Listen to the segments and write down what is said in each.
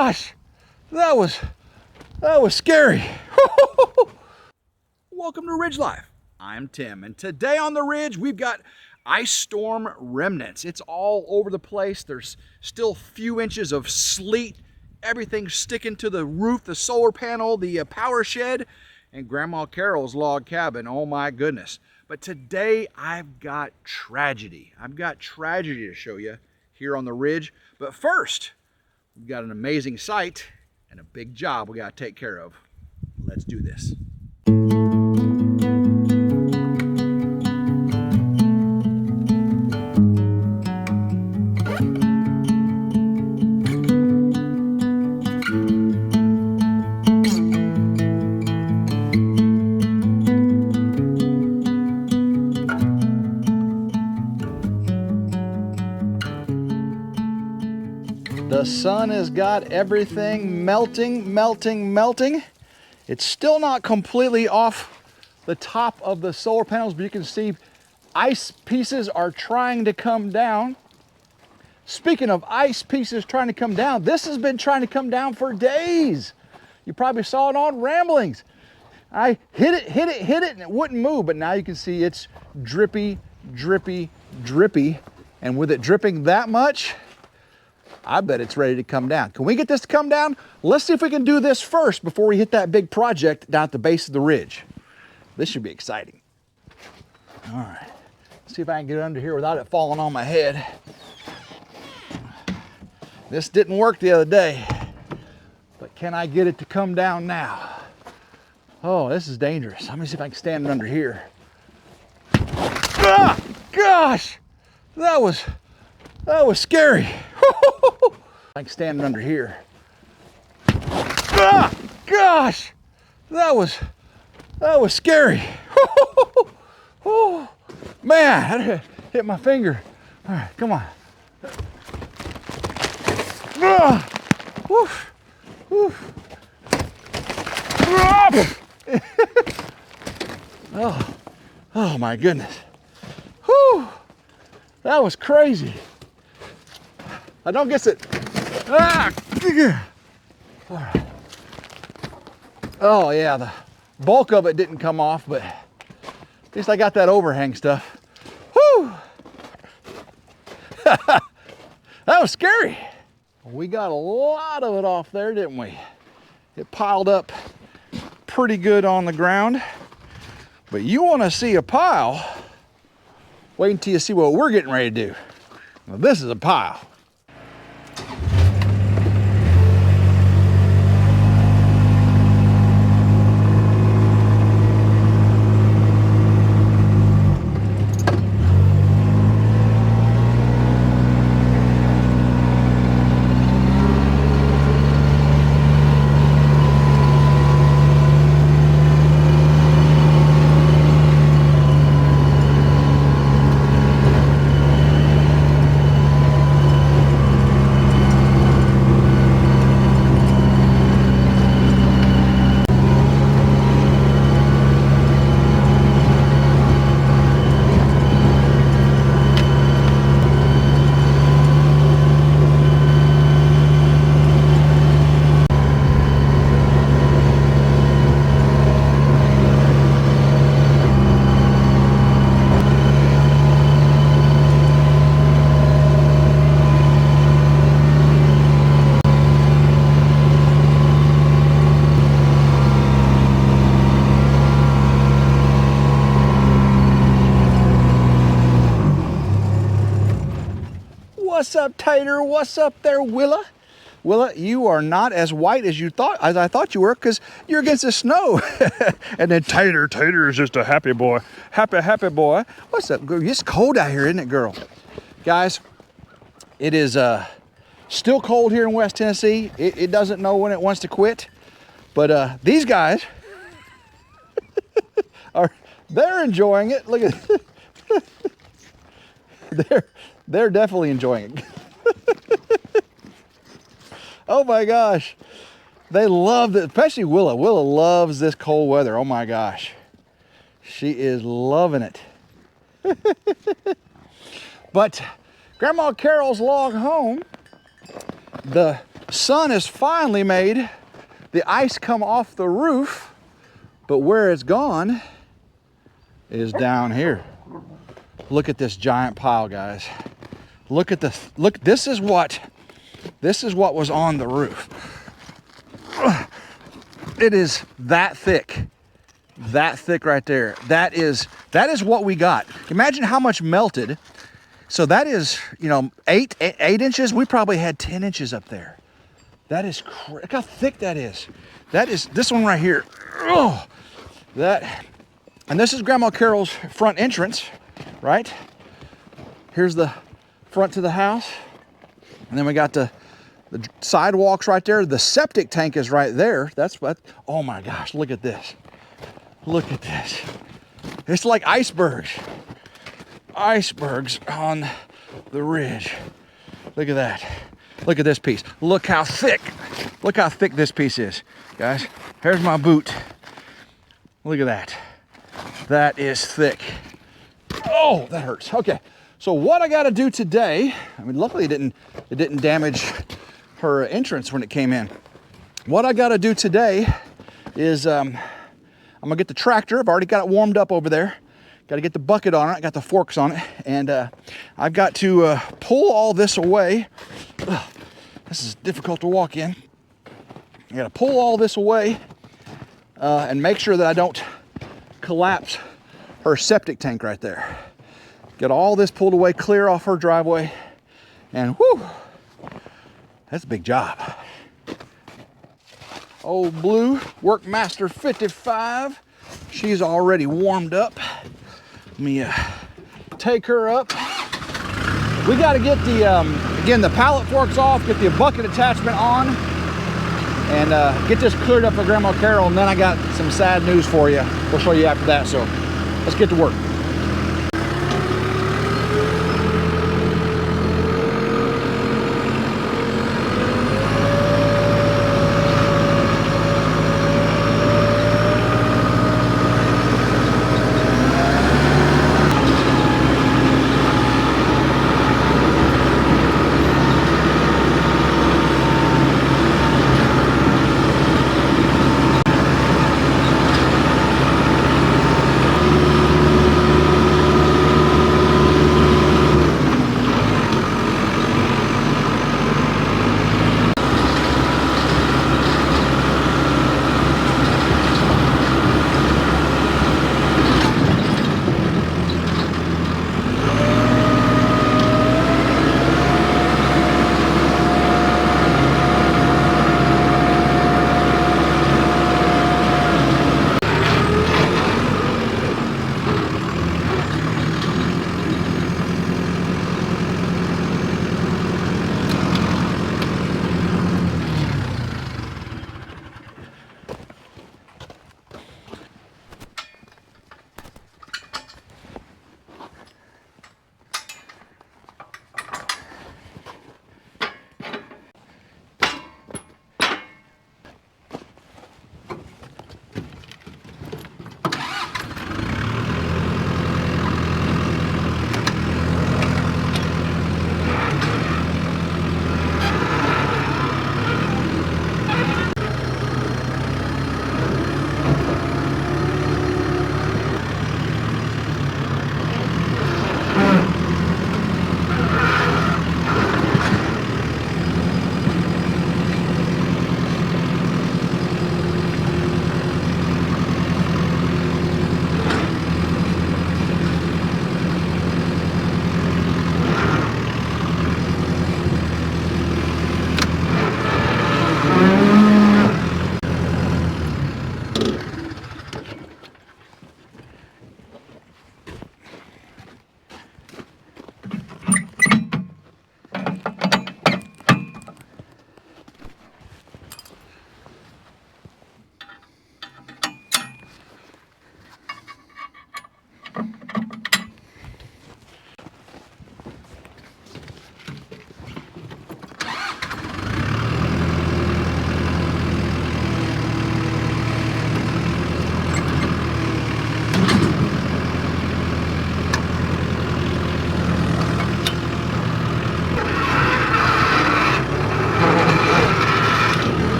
gosh, that was scary. Welcome to Ridge Life. I'm Tim, and today on the ridge we've got ice storm remnants. It's all over the place. There's still a few inches of sleet. Everything's sticking to the roof, the solar panel, the power shed, and Grandma Carol's log cabin. Oh my goodness. But today I've got tragedy. I've got tragedy to show you here on the ridge. But first, we've got an amazing site and a big job we got to take care of. Let's do this. The sun has got everything melting. It's still not completely off the top of the solar panels, but you can see ice pieces are trying to come down. Speaking of ice pieces trying to come down, this has been trying to come down for days. You probably saw it on Ramblings. I hit it, and it wouldn't move, but now you can see it's drippy. And with it dripping that much, I bet it's ready to come down. Can we get this to come down? Let's see if we can do this first before we hit that big project down at the base of the ridge. This should be exciting. All right, let's see if I can get under here without it falling on my head. This didn't work the other day, but can I get it to come down now? Oh, this is dangerous. Let me see if I can stand under here. Ah, gosh, that was scary. I can stand under here. Ah, gosh, that was scary. Oh, man, I hit my finger. All right, come on. Ah, woof, woof. Oh my goodness. Whew, that was crazy. I don't guess it. Ah! All right. Oh yeah, the bulk of it didn't come off, but at least I got that overhang stuff. Whew! That was scary. We got a lot of it off there, didn't we? It piled up pretty good on the ground. But you want to see a pile, wait until you see what we're getting ready to do. Well, this is a pile. What's up, Tater? What's up there, Willa? Willa, you are not as white as I thought you were, because you're against the snow. And then Tater is just a happy boy. Happy boy. What's up, girl? It's cold out here, isn't it, girl? Guys, it is still cold here in West Tennessee. It doesn't know when it wants to quit. But these guys they're enjoying it. Look at they're definitely enjoying it. Oh my gosh. They love it, especially Willa. Willa loves this cold weather. Oh my gosh. She is loving it. But Grandma Carol's log home, the sun has finally made the ice come off the roof, but where it's gone is down here. Look at this giant pile, guys. Look at this. Look, this is what was on the roof. It is that thick right there. That is what we got. Imagine how much melted. So that is, you know, eight inches. We probably had 10 inches up there. That is look how thick that is. That is this one right here. Oh, that, and this is Grandma Carol's front entrance, right? Here's the front to the house, and then we got the sidewalks right there. The septic tank is right there. That's what. Oh my gosh! Look at this. Look at this. It's like icebergs. Icebergs on the ridge. Look at that. Look at this piece. Look how thick this piece is, guys. Here's my boot. Look at that. That is thick. Oh, that hurts. Okay, so what I got to do today, I mean, luckily it didn't damage her entrance when it came in. What I got to do today is I'm gonna get the tractor. I've already got it warmed up over there. Got to get the bucket on it. I got the forks on it, and I've got to pull all this away. Ugh, this is difficult to walk in. I got to pull all this away and make sure that I don't collapse her septic tank right there. Get all this pulled away, clear off her driveway, and whew, that's a big job. Old Blue, Workmaster 55. She's already warmed up. Let me take her up. We got to get the, again, the pallet forks off, get the bucket attachment on, and get this cleared up for Grandma Carol, and then I got some sad news for you. We'll show you after that, so let's get to work.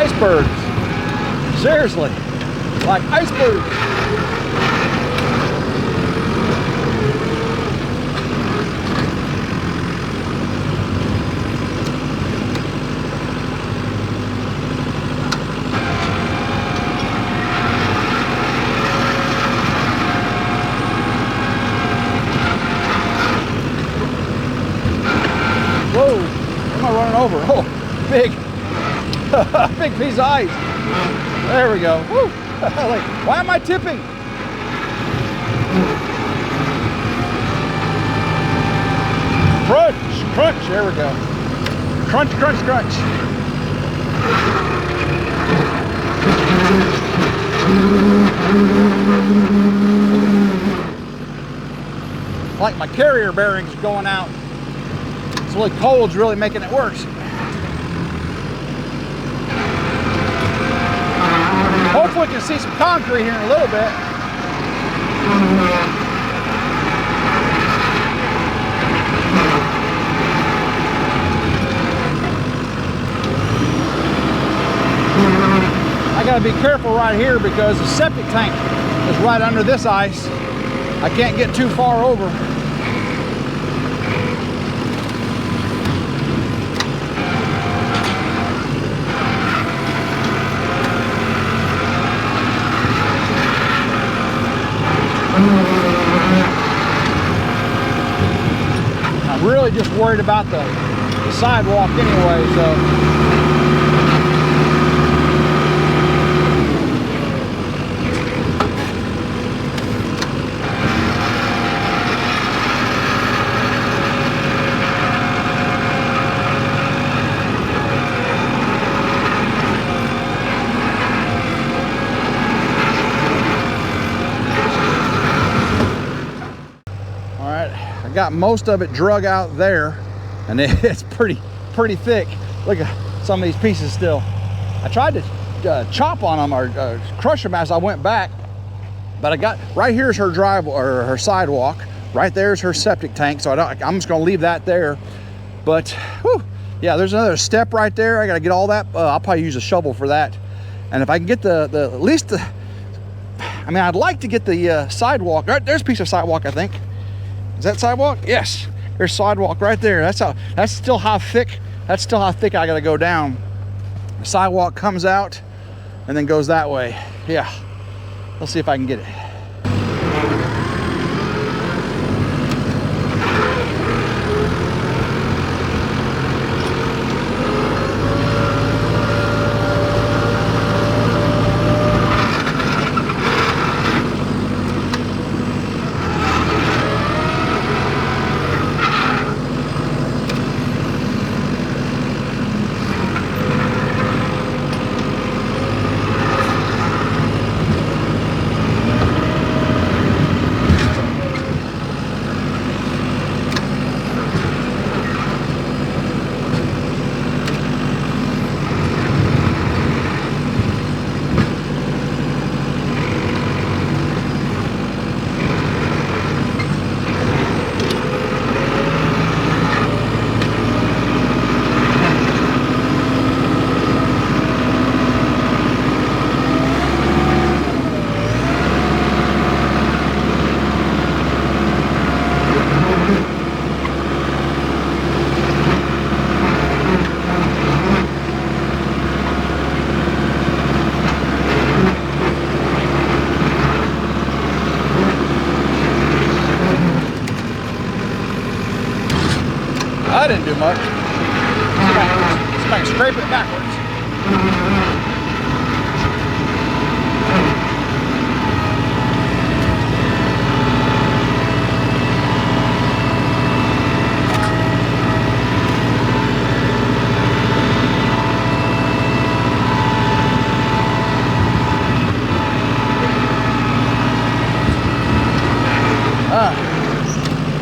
icebergs. Seriously, like icebergs. Whoa, what am I running over? Oh, big, big piece of ice. There we go. Woo. Like, why am I tipping? Crunch, crunch, there we go. Crunch, crunch, crunch. Like my carrier bearings going out. It's really cold, it's really making it worse. Hopefully we can see some concrete here in a little bit. I gotta be careful right here because the septic tank is right under this ice. I can't get too far over. I'm really just worried about the sidewalk anyway, so. Got most of it drug out there, and it's pretty thick. Look at some of these pieces still. I tried to chop on them or crush them as I went back, but I got right here's her drive or her sidewalk. Right there's her septic tank, so I'm just gonna leave that there. But whew, yeah, there's another step right there. I gotta get all that. I'll probably use a shovel for that. And if I can get at least the, I mean, I'd like to get the sidewalk. Right there's a piece of sidewalk, I think. Is that sidewalk? Yes, there's sidewalk right there. That's still how thick I gotta go down. The sidewalk comes out and then goes that way. Yeah, let's see if I can get it. I didn't do much. See if I can scrape it backwards.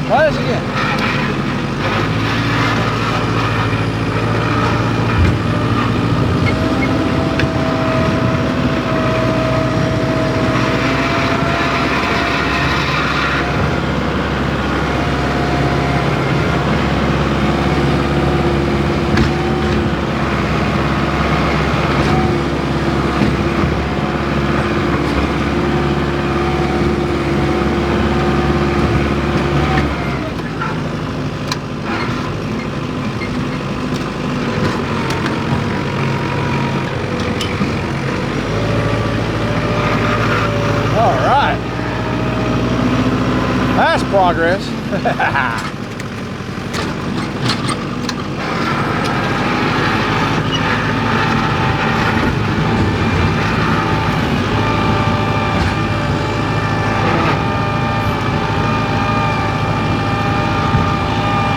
Try this again. progress.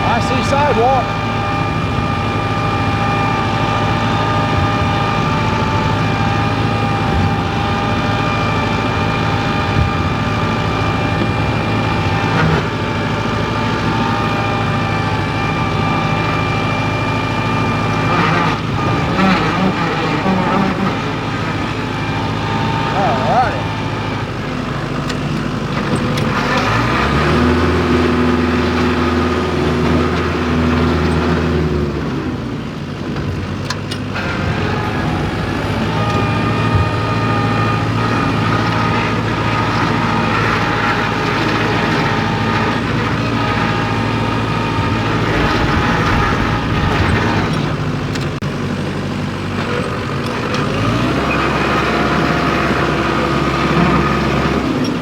I see sidewalk.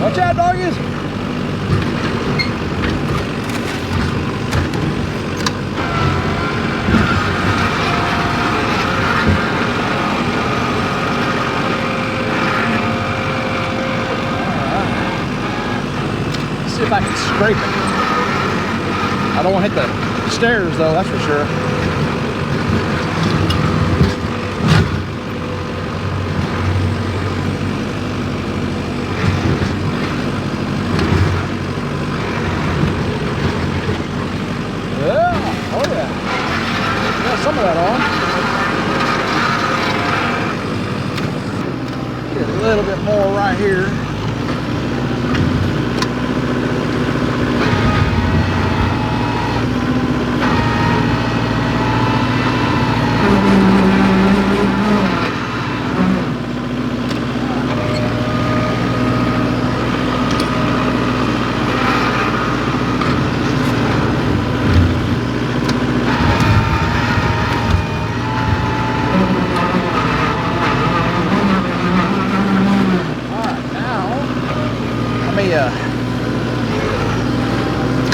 Watch out, doggies! Let's see if I can scrape it. I don't want to hit the stairs though, that's for sure. Some of that on. Get a little bit more right here.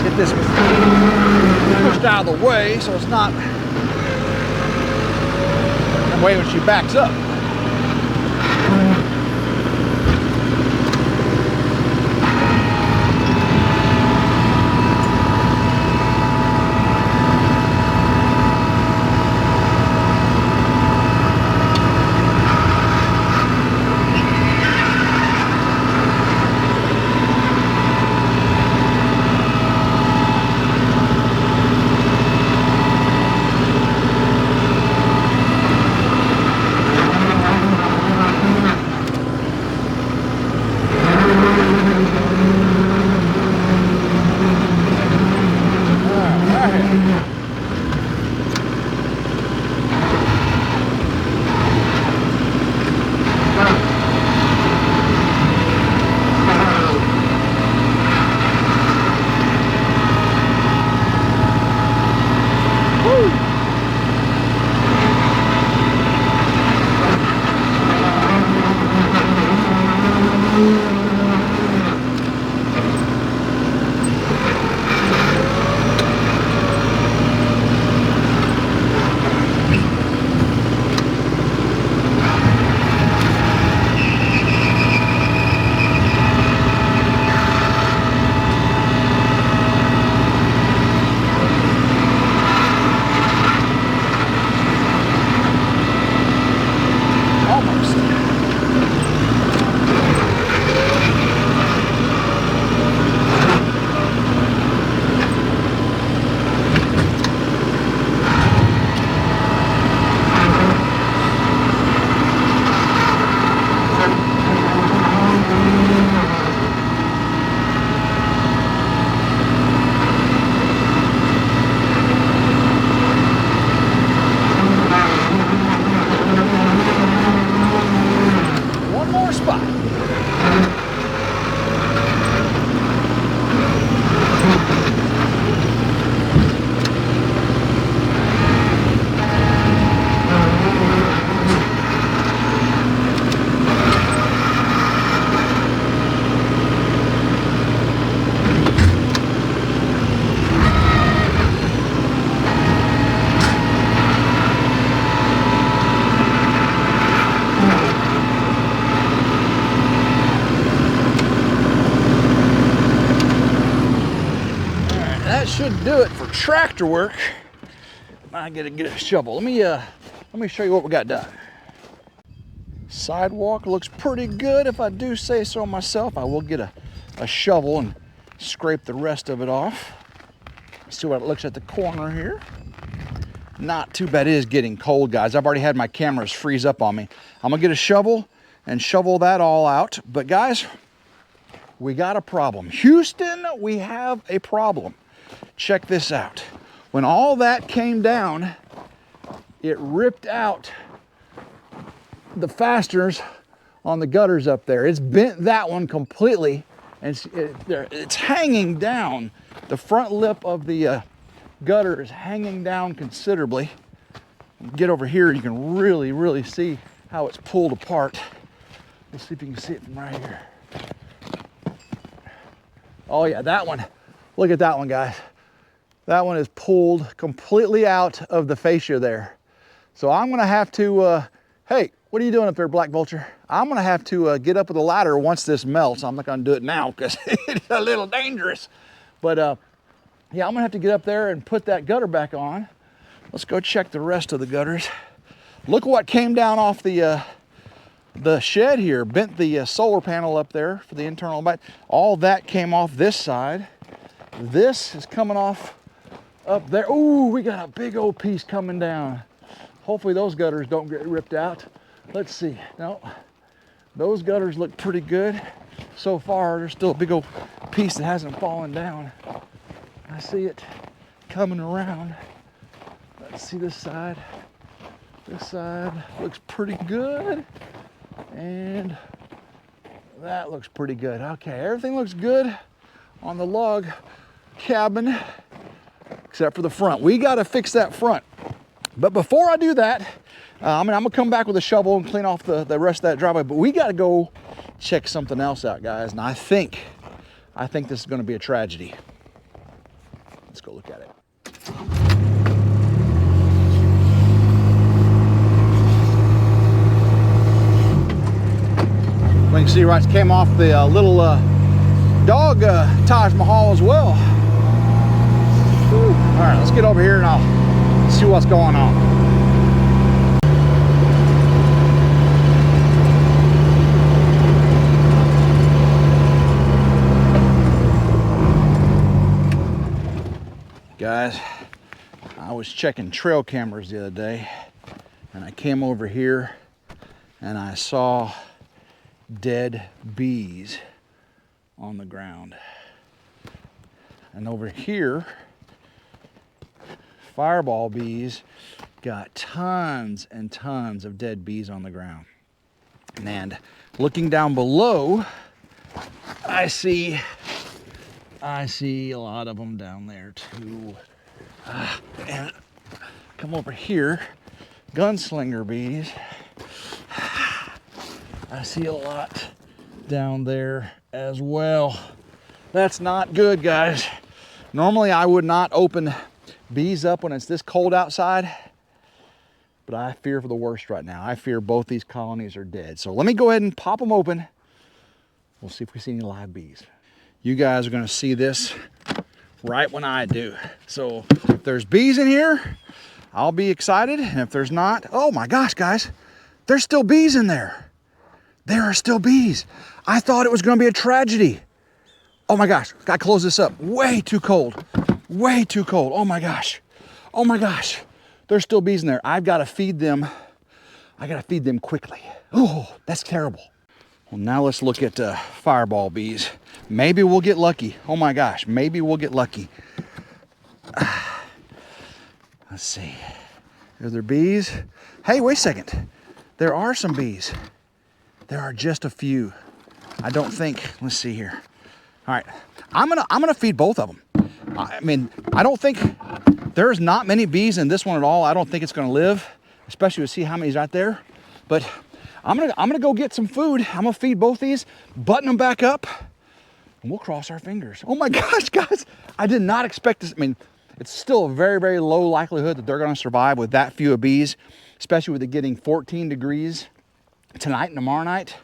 Get this pushed out of the way so it's not in the way when she backs up. should do it for tractor work. I gotta get a shovel. Let me show you what we got done. Sidewalk looks pretty good if I do say so myself. I will get a shovel and scrape the rest of it off. See what it looks at the corner here. Not too bad. It is getting cold, guys. I've already had my cameras freeze up on me. I'm gonna get a shovel and shovel that all out. But guys, we got a problem. Houston, we have a problem. Check this out. When all that came down, it ripped out the fasteners on the gutters up there. It's bent that one completely, and it's hanging down. The front lip of the gutter is hanging down considerably. Get over here, you can really see how it's pulled apart. Let's see if you can see it from right here. Oh yeah, that one. Look at that one, guys. That one is pulled completely out of the fascia there. So I'm gonna have to, hey, what are you doing up there, Black Vulture? I'm gonna have to get up with a ladder once this melts. I'm not gonna do it now because it's a little dangerous. But yeah, I'm gonna have to get up there and put that gutter back on. Let's go check the rest of the gutters. Look what came down off the shed here. Bent the solar panel up there for the internal light. All that came off this side. This is coming off up there. Ooh, we got a big old piece coming down. Hopefully those gutters don't get ripped out. Let's see. No, those gutters look pretty good. So far, there's still a big old piece that hasn't fallen down. I see it coming around. Let's see this side. This side looks pretty good. And that looks pretty good. Okay, everything looks good on the log cabin, except for the front. We got to fix that front. But before I do that, I'm gonna come back with a shovel and clean off the rest of that driveway. But we got to go check something else out, guys. And I think this is going to be a tragedy. Let's go look at it. We can see right came off the little dog Taj Mahal as well. Whew. All right, let's get over here and I'll see what's going on. Guys, I was checking trail cameras the other day and I came over here and I saw dead bees on the ground. And over here, fireball bees got tons and tons of dead bees on the ground. And looking down below, I see a lot of them down there too. And come over here, gunslinger bees. I see a lot down there as well. That's not good, guys. Normally I would not open bees up when it's this cold outside, but I fear for the worst right now. I fear both these colonies are dead. So let me go ahead and pop them open. We'll see if we see any live bees. You guys are gonna see this right when I do. So if there's bees in here, I'll be excited. And if there's not, oh my gosh, guys, there's still bees in there. There are still bees. I thought it was gonna be a tragedy. Oh my gosh, gotta close this up. Way too cold, way too cold. Oh my gosh, there's still bees in there. I've gotta feed them. I gotta feed them quickly. Oh, that's terrible. Well, now let's look at fireball bees. Maybe we'll get lucky. Oh my gosh, maybe we'll get lucky. Let's see. Are there bees? Hey, wait a second. There are some bees. There are just a few. I don't think, let's see here. All right, I'm gonna feed both of them. I mean, I don't think, there's not many bees in this one at all. I don't think it's gonna live, especially to see how many's right there. But I'm gonna go get some food. I'm gonna feed both these, button them back up, and we'll cross our fingers. Oh my gosh, guys, I did not expect this. I mean, it's still a very, very low likelihood that they're gonna survive with that few of bees, especially with it getting 14 degrees tonight and tomorrow night.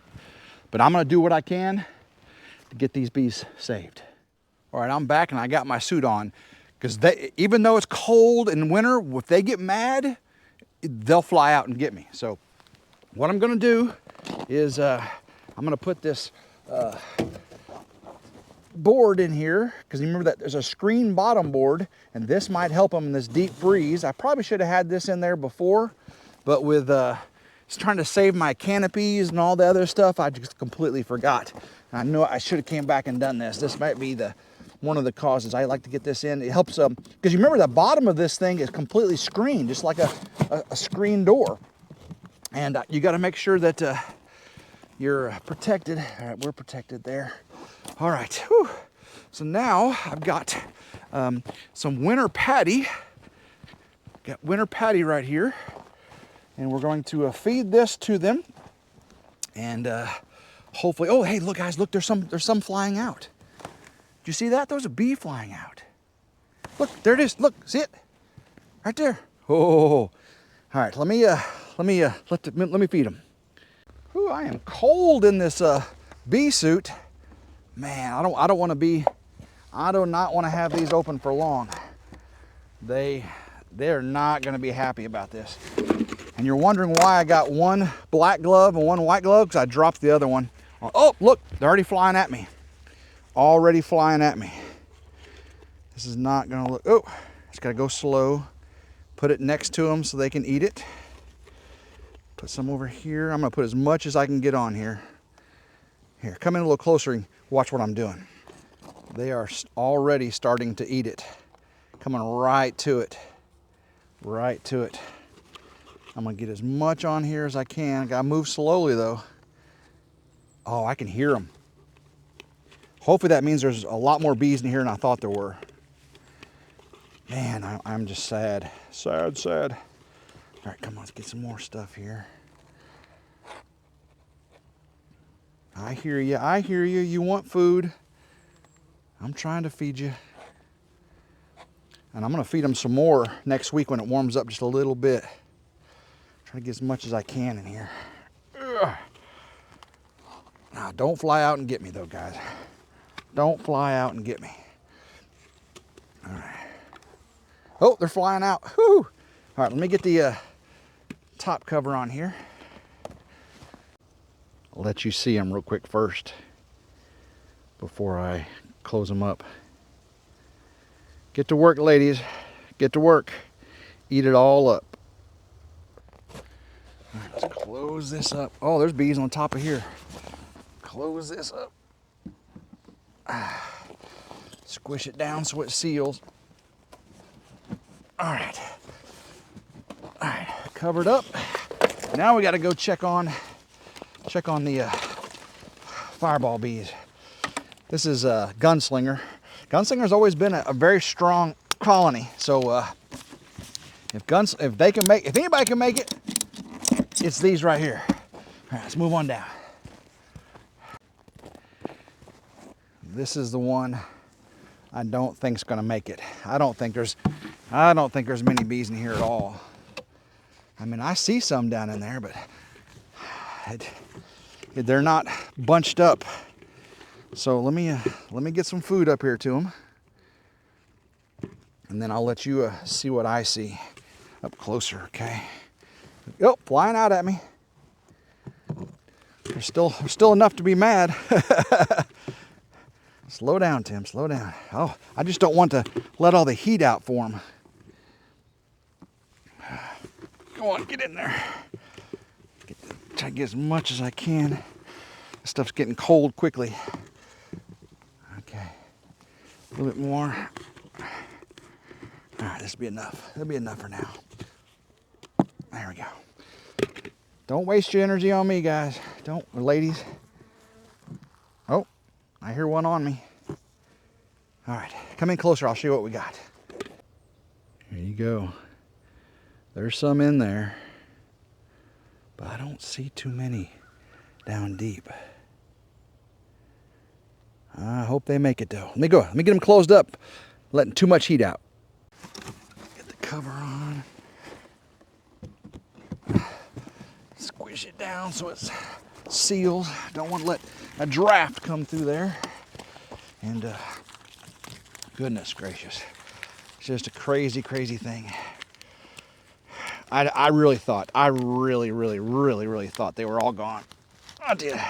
But I'm gonna do what I can to get these bees saved. All right, I'm back and I got my suit on. Because even though it's cold in winter, if they get mad, they'll fly out and get me. So what I'm gonna do is I'm gonna put this board in here, because you remember that there's a screen bottom board, and this might help them in this deep freeze. I probably should have had this in there before, but with just trying to save my canopies and all the other stuff, I just completely forgot. I know I should have came back and done this. This might be one of the causes. I like to get this in. It helps, because you remember the bottom of this thing is completely screened, just like a screen door. And you got to make sure that you're protected. All right, we're protected there. All right, whew. So now I've got some winter patty. Got winter patty right here. And we're going to feed this to them. And hopefully, oh, hey, look guys, look, there's some flying out. Did you see that? There was a bee flying out. Look, there it is. Look, see it? Right there. Oh, all right. Let me feed them. Ooh, I am cold in this bee suit. Man, I do not want to have these open for long. They're not going to be happy about this. And you're wondering why I got one black glove and one white glove, because I dropped the other one. Oh, look, they're already flying at me. Already flying at me. This is not going to look, oh, just got to go slow. Put it next to them so they can eat it. Put some over here. I'm going to put as much as I can get on here. Here, come in a little closer and watch what I'm doing. They are already starting to eat it. Coming right to it. Right to it. I'm going to get as much on here as I can. Got to move slowly though. Oh, I can hear them. Hopefully that means there's a lot more bees in here than I thought there were. Man, I'm just sad. Sad, sad. All right, come on, let's get some more stuff here. I hear you, I hear you. You want food. I'm trying to feed you. And I'm gonna feed them some more next week when it warms up just a little bit. Try to get as much as I can in here. Ugh. Now, don't fly out and get me though, guys. Don't fly out and get me. All right. Oh, they're flying out. Whew. All right, let me get the top cover on here. I'll let you see them real quick first before I close them up. Get to work, ladies. Get to work. Eat it all up. All right, let's close this up. Oh, there's bees on top of here. Close this up. Squish it down so it seals. All right. All right, covered up. Now we got to go check on the fireball bees. This is Gunslinger. Gunslinger's always been a very strong colony. So if anybody can make it, it's these right here. All right, let's move on down. This is the one I don't think's gonna make it. I don't think there's many bees in here at all. I mean, I see some down in there, but they're not bunched up. So let me get some food up here to them, and then I'll let you see what I see up closer. Okay. Oh, flying out at me. There's still enough to be mad. Slow down, Tim, slow down. Oh, I just don't want to let all the heat out for them. Go on, get in there. Try to get as much as I can. This stuff's getting cold quickly. Okay, a little bit more. All right, this will be enough. That'll be enough for now. There we go. Don't waste your energy on me, guys. Don't, ladies. Oh, I hear one on me. All right, come in closer. I'll show you what we got. Here you go. There's some in there, but I don't see too many down deep. I hope they make it though. Let me go. Let me get them closed up, letting too much heat out. Get the cover on. Squish it down so it's sealed. Don't want to let a draft come through there. And goodness gracious. It's just a crazy, crazy thing. I really thought, I really thought they were all gone. I did. All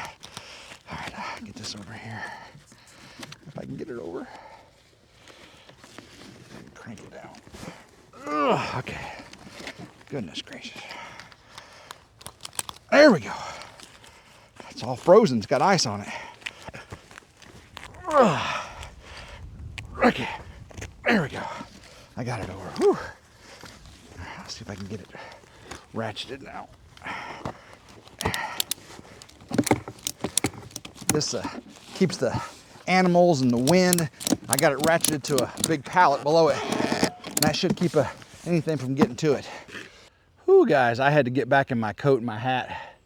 right, get this over here. If I can get it over. Crank it down. Ugh, okay. Goodness gracious. There we go. It's all frozen. It's got ice on it. Ugh. Okay. There we go. I got it over. Whew. Let's see if I can get it ratcheted now. This keeps the animals and the wind. I got it ratcheted to a big pallet below it. And that should keep anything from getting to it. Whew, guys, I had to get back in my coat and my hat.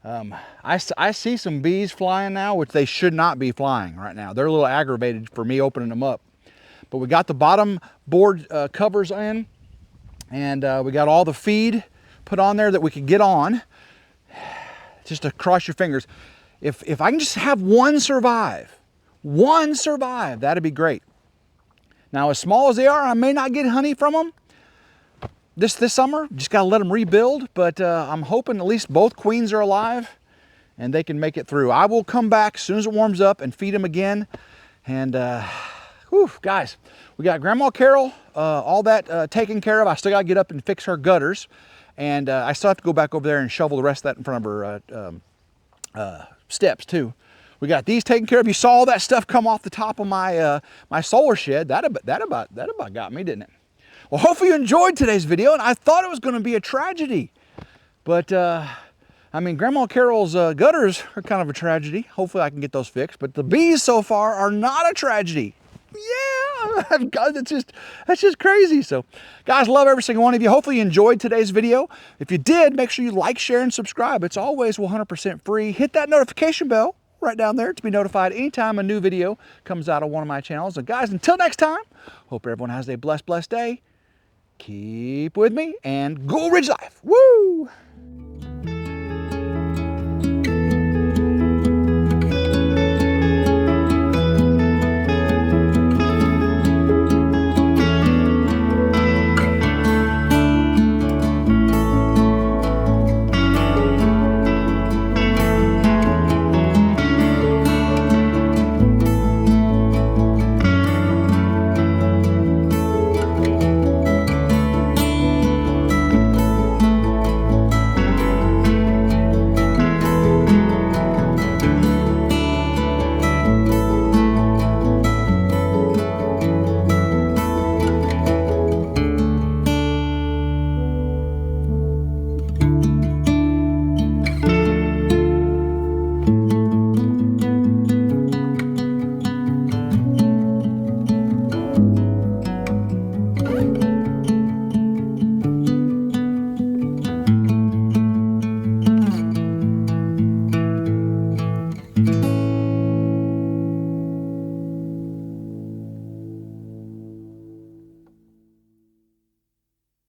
I see some bees flying now, which they should not be flying right now. They're a little aggravated for me opening them up. But we got the bottom board covers in, and we got all the feed put on there that we could get on. Just to cross your fingers. If I can just have one survive, that'd be great. Now, as small as they are, I may not get honey from them this summer. Just got to let them rebuild, but I'm hoping at least both queens are alive and they can make it through. I will come back as soon as it warms up and feed them again. And whew, guys, we got Grandma Carol, all that taken care of. I still got to get up and fix her gutters, and I still have to go back over there and shovel the rest of that in front of her steps too. We got these taken care of. You saw all that stuff come off the top of my my solar shed. That about got me, didn't it? Well, hopefully you enjoyed today's video, and I thought it was going to be a tragedy, but I mean, Grandma Carol's gutters are kind of a tragedy. Hopefully I can get those fixed, but the bees so far are not a tragedy. Yeah, God, that's just crazy. So, guys, love every single one of you. Hopefully you enjoyed today's video. If you did, make sure you like, share, and subscribe. It's always 100% free. Hit that notification bell right down there to be notified anytime a new video comes out on one of my channels. And guys, until next time, hope everyone has a blessed day. Keep with me and go Ridge Life. Woo!